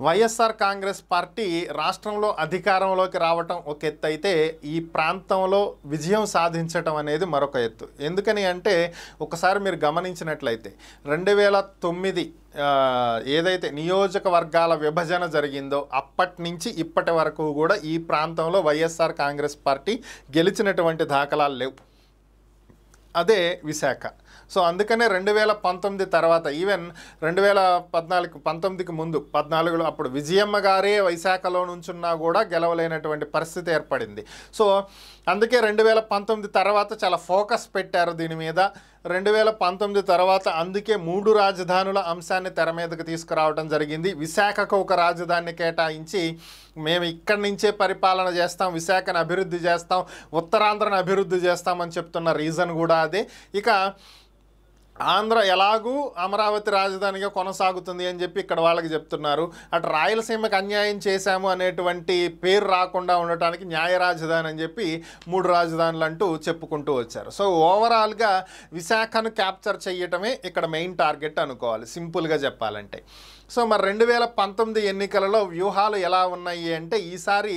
YSR Congress party రాష్ట్రంలో అధికారంలోకి రావటం ఒక ఎత్తు అయితే ఈ ప్రాంతంలో విజయం సాధించటం అనేది మరొక ఎత్తు. ఎందుకని అంటే ఒకసారి మీరు గమనించినట్లయితే 2009 ఏదైతే నియోజకవర్గాల విభజన జరిగిందో అప్పటి నుంచి ఇప్పటి వరకు కూడా ఈ ప్రాంతంలో వైఎస్ఆర్ కాంగ్రెస్ పార్టీ గెలిచినటువంటి దాఖలాలు లేవు. అదే విశాఖ. సో అందుకనే 2019 తర్వాత ఈవెన్ 2019కి ముందు 14లో అప్పుడు విజయమ్మ గారే విశాఖలో నుంచున్నా కూడా గెలవలేనటువంటి పరిస్థితి ఏర్పడింది. సో అందుకే 2019 తర్వాత చాలా ఫోకస్ పెట్టారు దీని మీద. 2019 తర్వాత అందుకే 3 రాజధానుల అంశాన్ని తెర మీదకి తీసుకురావడం జరిగింది. విశాఖకు ఒక రాజధానిని కేటాయించి మేము ఇక్కడి నుంచే పరిపాలన చేస్తాం, విశాఖను అభివృద్ధి చేస్తాం, ఉత్తరాంధ్రను అభివృద్ధి చేస్తామని చెప్తున్న రీజన్ కూడా అదే. ఇక ఆంధ్ర ఎలాగూ అమరావతి రాజధానిగా కొనసాగుతుంది అని చెప్పి ఇక్కడ వాళ్ళకి చెప్తున్నారు. అటు రాయలసీమకు అన్యాయం చేశాము అనేటువంటి పేరు రాకుండా ఉండటానికి న్యాయ రాజధాని అని చెప్పి 3 రాజధానులు అంటూ చెప్పుకుంటూ వచ్చారు. సో ఓవరాల్గా విశాఖను క్యాప్చర్ చేయటమే ఇక్కడ మెయిన్ టార్గెట్ అనుకోవాలి సింపుల్గా చెప్పాలంటే. సో మరి 2019 ఎన్నికలలో వ్యూహాలు ఎలా ఉన్నాయి అంటే ఈసారి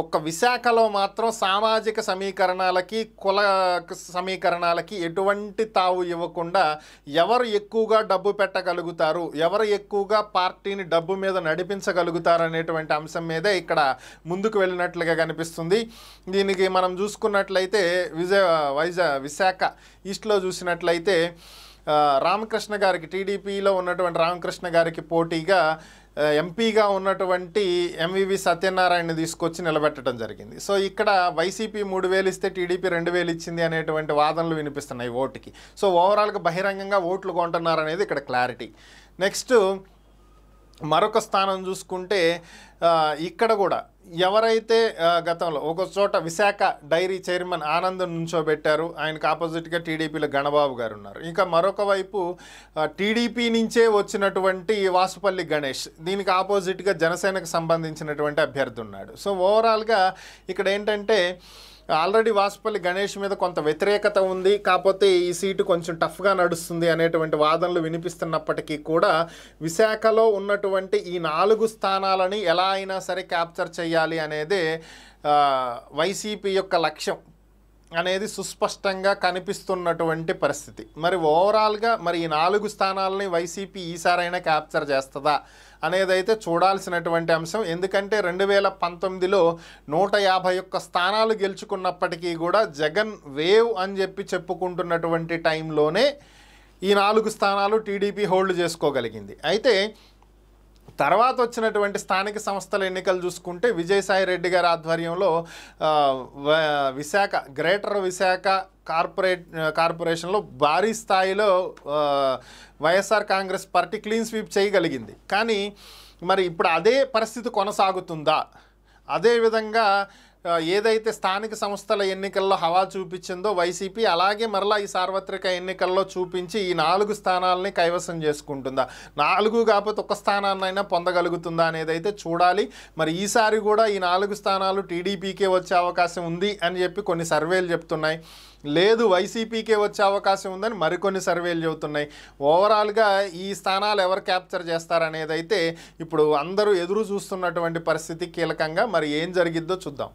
ఒక్క విశాఖలో మాత్రం సామాజిక సమీకరణాలకి కుల సమీకరణాలకి ఎటువంటి తావు ఇవ్వకుండా ఎవరు ఎక్కువగా డబ్బు పెట్టగలుగుతారు, ఎవరు ఎక్కువగా పార్టీని డబ్బు మీద నడిపించగలుగుతారు అనేటువంటి అంశం మీదే ఇక్కడ ముందుకు వెళ్ళినట్లుగా కనిపిస్తుంది. దీనికి మనం చూసుకున్నట్లయితే విశాఖ ఈస్ట్లో చూసినట్లయితే రామకృష్ణ గారికి టీడీపీలో ఉన్నటువంటి రామకృష్ణ గారికి పోటీగా ఎంపీగా ఉన్నటువంటి ఎంవివి సత్యనారాయణని తీసుకొచ్చి నిలబెట్టడం జరిగింది. సో ఇక్కడ వైసీపీ 3,000 ఇస్తే టీడీపీ 2,000 ఇచ్చింది అనేటువంటి వాదనలు వినిపిస్తున్నాయి ఓటుకి. సో ఓవరాల్గా బహిరంగంగా ఓట్లు కొంటున్నారు అనేది ఇక్కడ క్లారిటీ. నెక్స్ట్ మరొక స్థానం చూసుకుంటే ఇక్కడ కూడా ఎవరైతే గతంలో ఒక చోట విశాఖ డైరీ చైర్మన్ ఆనంద్ నుంచోబెట్టారు, ఆయనకు ఆపోజిట్గా టీడీపీలో గణబాబు గారు ఉన్నారు. ఇంకా మరొక వైపు టీడీపీ నుంచే వచ్చినటువంటి వాసుపల్లి గణేష్, దీనికి ఆపోజిట్గా జనసేనకు సంబంధించినటువంటి అభ్యర్థి ఉన్నాడు. సో ఓవరాల్గా ఇక్కడ ఏంటంటే ఆల్రెడీ వాసుపల్లి గణేష్ మీద కొంత వ్యతిరేకత ఉంది, కాకపోతే ఈ సీటు కొంచెం టఫ్గా నడుస్తుంది అనేటువంటి వాదనలు వినిపిస్తున్నప్పటికీ కూడా విశాఖలో ఉన్నటువంటి ఈ 4 స్థానాలని ఎలా అయినా సరే క్యాప్చర్ చేయాలి అనేదే వైసీపీ యొక్క లక్ష్యం అనేది సుస్పష్టంగా కనిపిస్తున్నటువంటి పరిస్థితి. మరి ఓవరాల్గా మరి ఈ 4 స్థానాలని వైసీపీ ఈసారైనా క్యాప్చర్ చేస్తుందా అనేదైతే చూడాల్సినటువంటి అంశం. ఎందుకంటే 2019లో 151 స్థానాలు గెలుచుకున్నప్పటికీ కూడా జగన్ వేవ్ అని చెప్పి చెప్పుకుంటున్నటువంటి టైంలోనే ఈ 4 స్థానాలు టీడీపీ హోల్డ్ చేసుకోగలిగింది. అయితే తర్వాత వచ్చినటువంటి స్థానిక సంస్థల ఎన్నికలు చూసుకుంటే విజయసాయి రెడ్డి గారి ఆధ్వర్యంలో విశాఖ గ్రేటర్ విశాఖ కార్పొరేషన్లో భారీ స్థాయిలో YSR Congress party clean sweep చేయగలిగింది. కానీ మరి ఇప్పుడు అదే పరిస్థితి కొనసాగుతుందా? అదేవిధంగా ఏదైతే స్థానిక సంస్థల ఎన్నికల్లో హవా చూపించిందో వైసీపీ, అలాగే మరలా ఈ సార్వత్రిక ఎన్నికల్లో చూపించి ఈ 4 స్థానాలని కైవసం చేసుకుంటుందా? 4 కాకపోతే ఒక స్థానాన్నైనా పొందగలుగుతుందా అనేది అయితే చూడాలి. మరి ఈసారి కూడా ఈ 4 స్థానాలు టీడీపీకే వచ్చే అవకాశం ఉంది అని చెప్పి కొన్ని సర్వేలు చెప్తున్నాయి. లేదు వైసీపీకే వచ్చే అవకాశం ఉందని మరికొన్ని సర్వేలు చెబుతున్నాయి. ఓవరాల్గా ఈ స్థానాలు ఎవరు క్యాప్చర్ చేస్తారనేది అయితే ఇప్పుడు అందరూ ఎదురు చూస్తున్నటువంటి పరిస్థితి కీలకంగా. మరి ఏం జరిగిద్దో చూద్దాం.